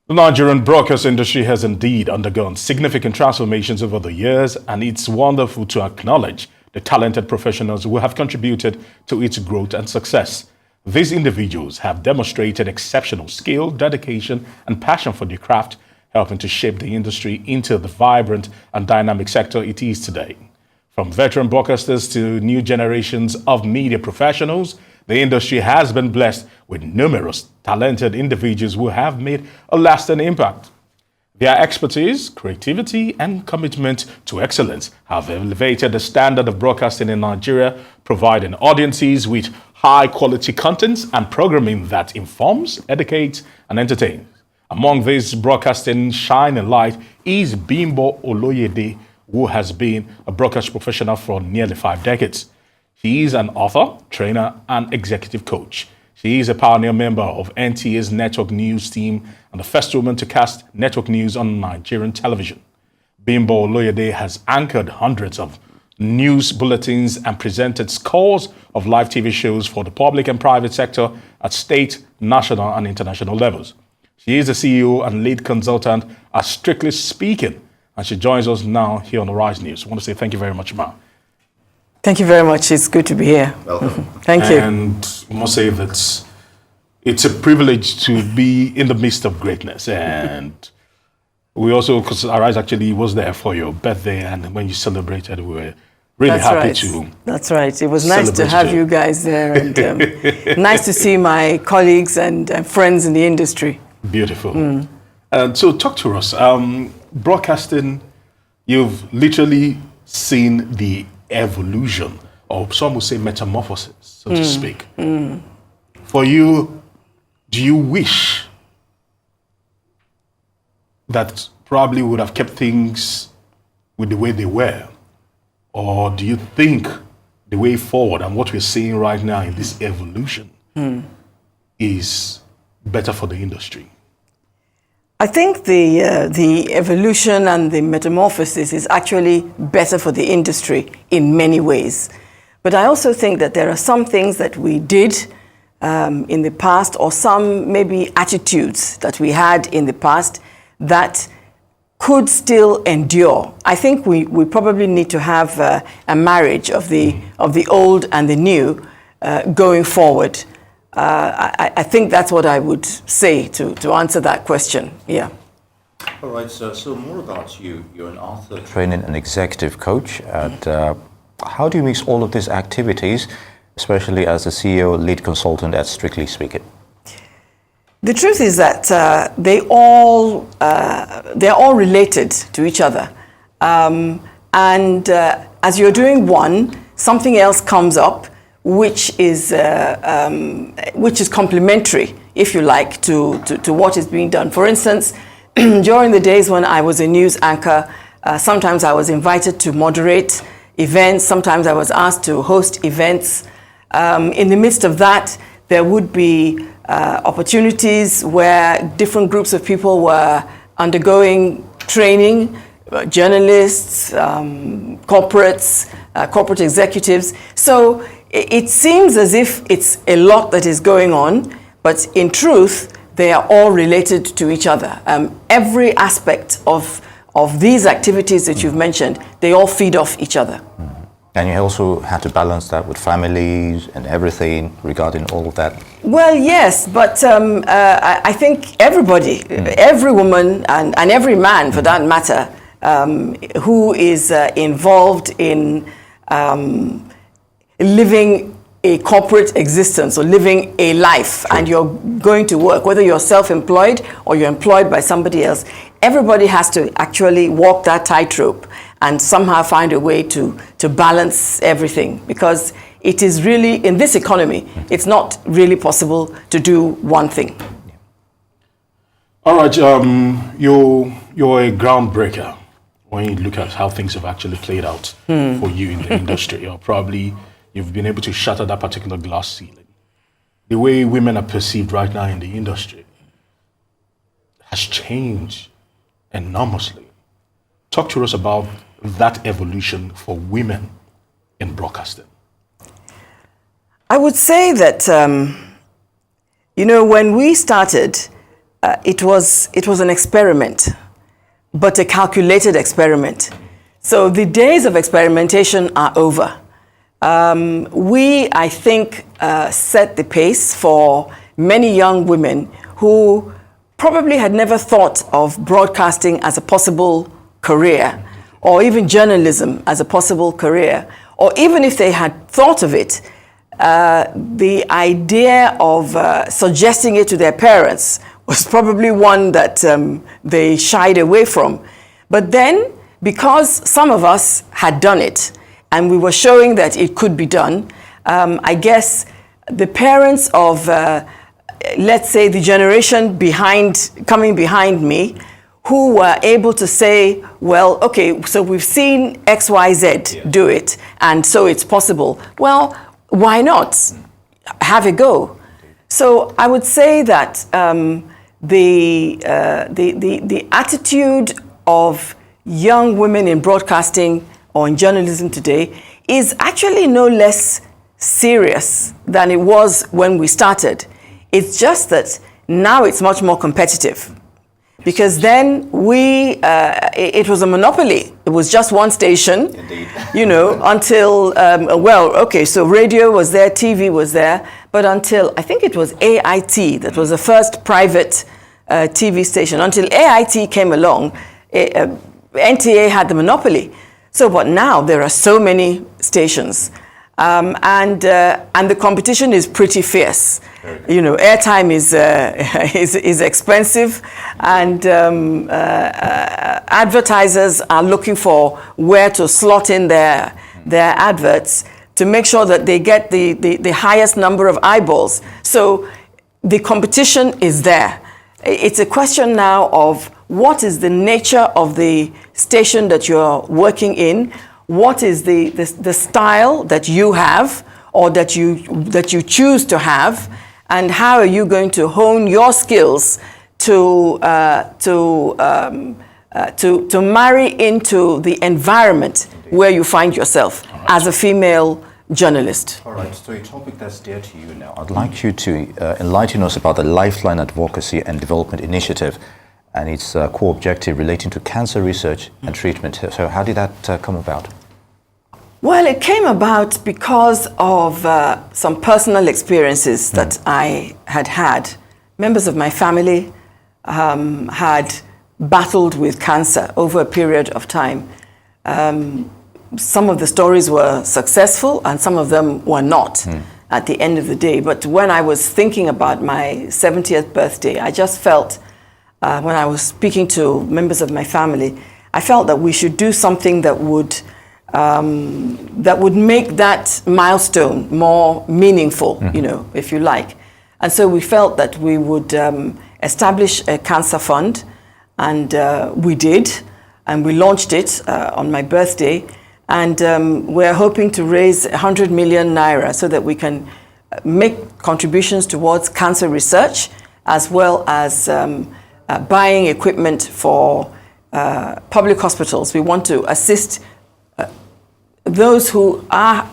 The Nigerian broadcast industry has indeed undergone significant transformations over the years, and it's wonderful to acknowledge the talented professionals who have contributed to its growth and success. These individuals have demonstrated exceptional skill, dedication, and passion for their craft, helping to shape the industry into the vibrant and dynamic sector it is today. From veteran broadcasters to new generations of media professionals, the industry has been blessed with numerous talented individuals who have made a lasting impact. Their expertise, creativity, and commitment to excellence have elevated the standard of broadcasting in Nigeria, providing audiences with high-quality content and programming that informs, educates, and entertains. Among these broadcasting shining light is Bimbo Oloyede, who has been a broadcast professional for nearly 5 decades. She is an author, trainer, and executive coach. She is a pioneer member of NTA's network news team and the first woman to cast network news on Nigerian television. Bimbo Oloyede has anchored hundreds of news bulletins and presented scores of live TV shows for the public and private sector at state, national, and international levels. She is the CEO and lead consultant at Strictly Speaking, and she joins us now here on the Rise News. I want to say thank you very much, Ma. Thank you very much. It's good to be here. Welcome. Thank you. And I must say that it's a privilege to be in the midst of greatness. And we also, because Arise actually was there for your birthday, and when you celebrated, we were really happy to. That's right. It was nice to have you guys there, and nice to see my colleagues and friends in the industry. Beautiful. And so talk to us. Broadcasting, you've literally seen the evolution, or some would say metamorphosis, so to speak. For you, do you wish that probably would have kept things with the way they were? Or do you think the way forward and what we're seeing right now in this evolution is better for the industry? I think the evolution and the metamorphosis is actually better for the industry in many ways. But I also think that there are some things that we did in the past, or some maybe attitudes that we had in the past that could still endure. I think we probably need to have a marriage of the old and the new going forward. I think that's what I would say to answer that question. Yeah. All right, so more about you. You're an author, training and executive coach. And how do you mix all of these activities, especially as a CEO, lead consultant at Strictly Speaking? The truth is that they're all related to each other. As you're doing one, something else comes up, which is complementary, if you like, to what is being done. For instance, during the days when I was a news anchor, sometimes I was invited to moderate events, sometimes I was asked to host events. In the midst of that, there would be opportunities where different groups of people were undergoing training, journalists, corporates, corporate executives. So it seems as if it's a lot that is going on, but in truth, they are all related to each other. Every aspect of these activities that you've mentioned, they all feed off each other. And you also had to balance that with families and everything regarding all of that. Well, yes, but I think everybody, every woman and every man for that matter, who is involved in living a corporate existence or living a life, and you're going to work, whether you're self-employed or you're employed by somebody else, everybody has to actually walk that tightrope and somehow find a way to balance everything, because it is really, in this economy, it's not really possible to do one thing. All right, you're a groundbreaker when you look at how things have actually played out for you in the industry, or probably you've been able to shatter that particular glass ceiling. The way women are perceived right now in the industry has changed enormously. Talk to us about that evolution for women in broadcasting. I would say that, when we started, it was an experiment, but a calculated experiment. So the days of experimentation are over. We, I think, set the pace for many young women who probably had never thought of broadcasting as a possible career, or even journalism as a possible career, or even if they had thought of it, the idea of suggesting it to their parents was probably one that they shied away from. But then, because some of us had done it, and we were showing that it could be done, I guess the parents of, let's say, the generation coming behind me, who were able to say, well, okay, so we've seen X, Y, Z do it, and so it's possible. Well, why not? Have a go. So I would say that the attitude of young women in broadcasting or in journalism today is actually no less serious than it was when we started. It's just that now it's much more competitive. Because then it was a monopoly. It was just one station, indeed. Until, so radio was there, TV was there, but until, I think it was AIT, that was the first private TV station. Until AIT came along, NTA had the monopoly. So, but now there are so many stations. And the competition is pretty fierce. Airtime is expensive, and advertisers are looking for where to slot in their adverts to make sure that they get the highest number of eyeballs. So the competition is there. It's a question now of what is the nature of the station that you're working in. What is the style that you have, or that you choose to have, and how are you going to hone your skills to marry into the environment where you find yourself as a female journalist? All right, so a topic that's dear to you now. I'd like you to enlighten us about the Lifeline Advocacy and Development Initiative and its core objective relating to cancer research and treatment. So how did that come about? Well, it came about because of some personal experiences that I had. Members of my family had battled with cancer over a period of time. Some of the stories were successful and some of them were not at the end of the day. But when I was thinking about my 70th birthday, I just felt, when I was speaking to members of my family, I felt that we should do something that would make that milestone more meaningful, if you like. And so we felt that we would establish a cancer fund, and we did, and we launched it on my birthday, and we're hoping to raise 100 million naira so that we can make contributions towards cancer research, as well as buying equipment for public hospitals. We want to assist those who are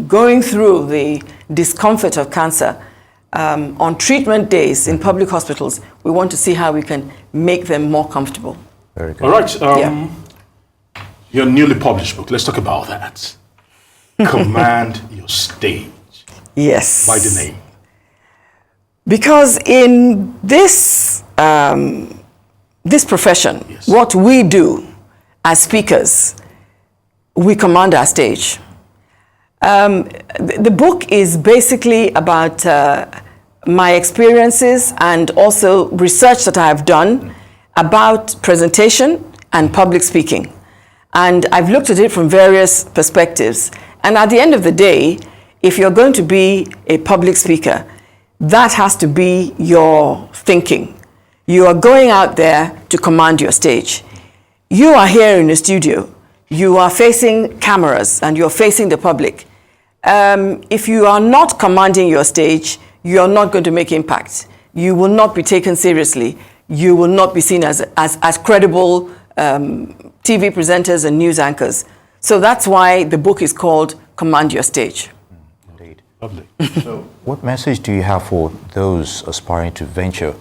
going through the discomfort of cancer on treatment days in public hospitals. We want to see how we can make them more comfortable. Very good. All right. Your newly published book, let's talk about that. Command Your Stage. Yes. Why the name? Because in this, this profession, yes, what we do as speakers, we command our stage. The book is basically about my experiences and also research that I have done about presentation and public speaking. And I've looked at it from various perspectives. And at the end of the day, if you're going to be a public speaker, that has to be your thinking. You are going out there to command your stage. You are here in the studio. You are facing cameras and you're facing the public. If you are not commanding your stage, you're not going to make impact. You will not be taken seriously. You will not be seen as credible TV presenters and news anchors. So that's why the book is called Command Your Stage. Indeed. Lovely. So what message do you have for those aspiring to venture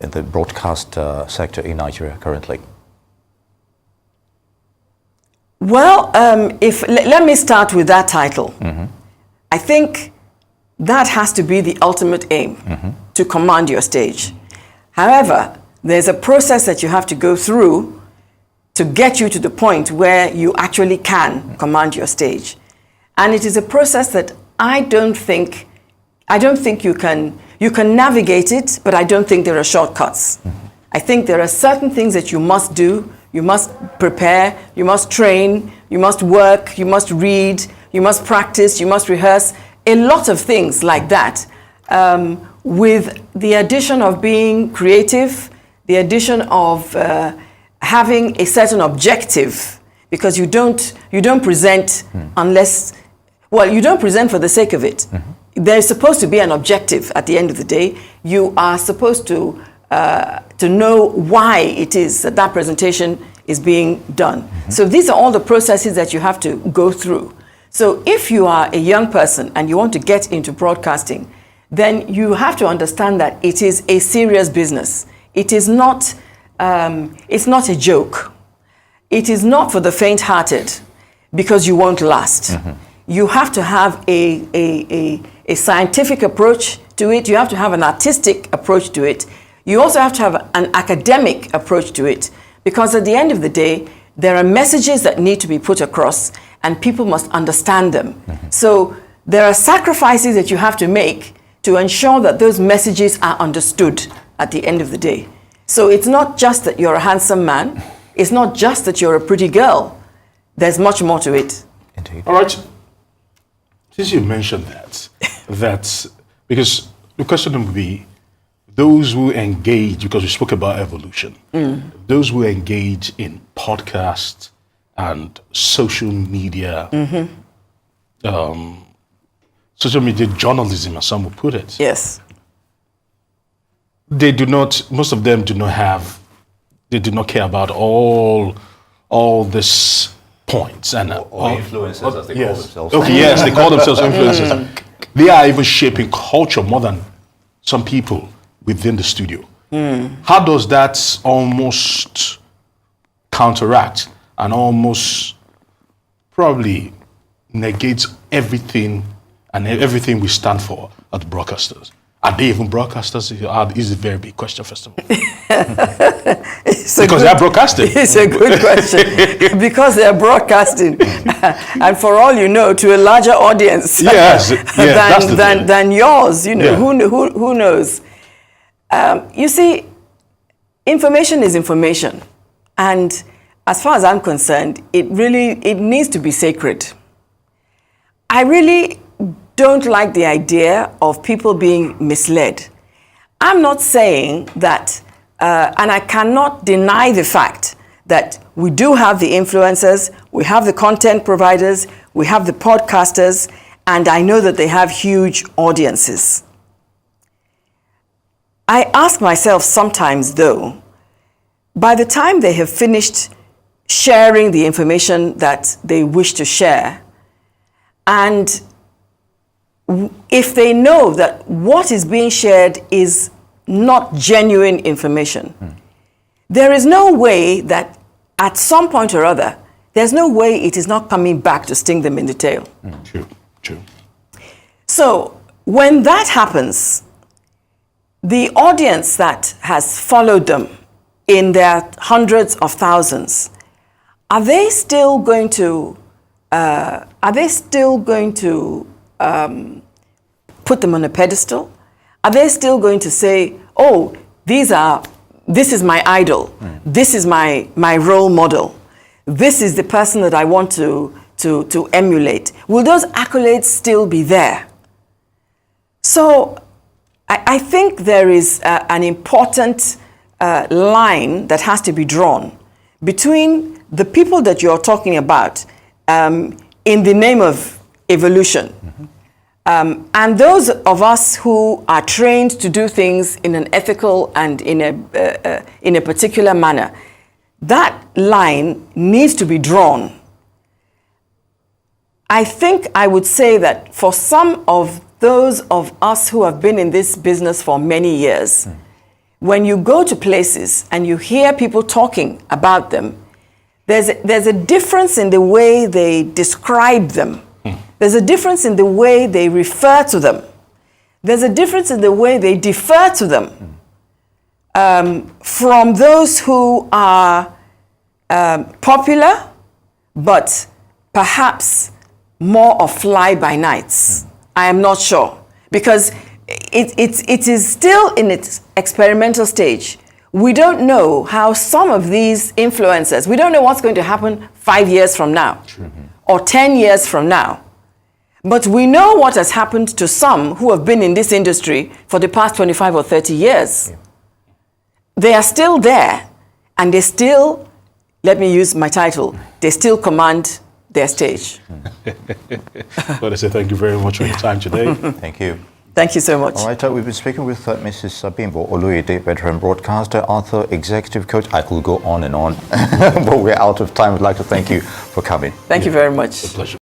in the broadcast sector in Nigeria currently? Well, let me start with that title. I think that has to be the ultimate aim, to command your stage. However, there's a process that you have to go through to get you to the point where you actually can command your stage. And it is a process that I don't think you can navigate it, but I don't think there are shortcuts. I think there are certain things that you must do. You must prepare, you must train, you must work, you must read, you must practice, you must rehearse, a lot of things like that. With the addition of being creative, the addition of having a certain objective, because you don't present unless, well, you don't present for the sake of it. There's supposed to be an objective at the end of the day. You are supposed to know why it is that that presentation is being done. So these are all the processes that you have to go through. So if you are a young person and you want to get into broadcasting, then you have to understand that it is a serious business. It is not, it's not a joke. It is not for the faint-hearted, because you won't last. You have to have a scientific approach to it. You have to have an artistic approach to it. You also have to have an academic approach to it, because at the end of the day, there are messages that need to be put across and people must understand them. So there are sacrifices that you have to make to ensure that those messages are understood at the end of the day. So it's not just that you're a handsome man. It's not just that you're a pretty girl. There's much more to it. Indeed. All right. Since you mentioned that, because the question would be, those who engage, because we spoke about evolution, those who engage in podcasts and social media, social media journalism, as some would put it. Yes. They do not, most of them do not care about all these points. And, Or influencers, as they call themselves. Okay, yes, they call themselves influencers. They are even shaping culture more than some people within the studio. How does that almost counteract and almost probably negate everything and everything we stand for as broadcasters? Are they even broadcasters? Is a very big question, first of all. Because they are broadcasting. It's a good question. Because they are broadcasting. And for all you know, to a larger audience than yours, you know, who knows? You see, information is information. And as far as I'm concerned, it needs to be sacred. I really don't like the idea of people being misled. I'm not saying that, and I cannot deny the fact that we do have the influencers, we have the content providers, we have the podcasters, and I know that they have huge audiences. I ask myself sometimes, though, by the time they have finished sharing the information that they wish to share, and if they know that what is being shared is not genuine information, there is no way that at some point or other, there's no way it is not coming back to sting them in the tail. True. So when that happens, the audience that has followed them in their hundreds of thousands, are they still going to put them on a pedestal? Are they still going to say, oh, this is my idol, this is my role model, this is the person that I want to emulate? Will those accolades still be there? So I think there is an important line that has to be drawn between the people that you're talking about in the name of evolution, and those of us who are trained to do things in an ethical and in a particular manner. That line needs to be drawn. I think I would say that for some of those of us who have been in this business for many years, when you go to places and you hear people talking about them, there's a difference in the way they describe them. There's a difference in the way they refer to them. There's a difference in the way they defer to them from those who are popular, but perhaps more of fly-by-nights. I am not sure, because it is still in its experimental stage. We don't know how some of these influencers, we don't know what's going to happen 5 years from now or 10 years from now. But we know what has happened to some who have been in this industry for the past 25 or 30 years. Yeah. They are still there, and they still, let me use my title, they still command their stage. Well, I say thank you very much for your time today. Thank you. Thank you so much. All right, we've been speaking with Mrs. Bimbo Oloyede, veteran broadcaster, author, executive coach. I could go on and on, but we're out of time. I'd like to thank you for coming. Thank you very much. A pleasure.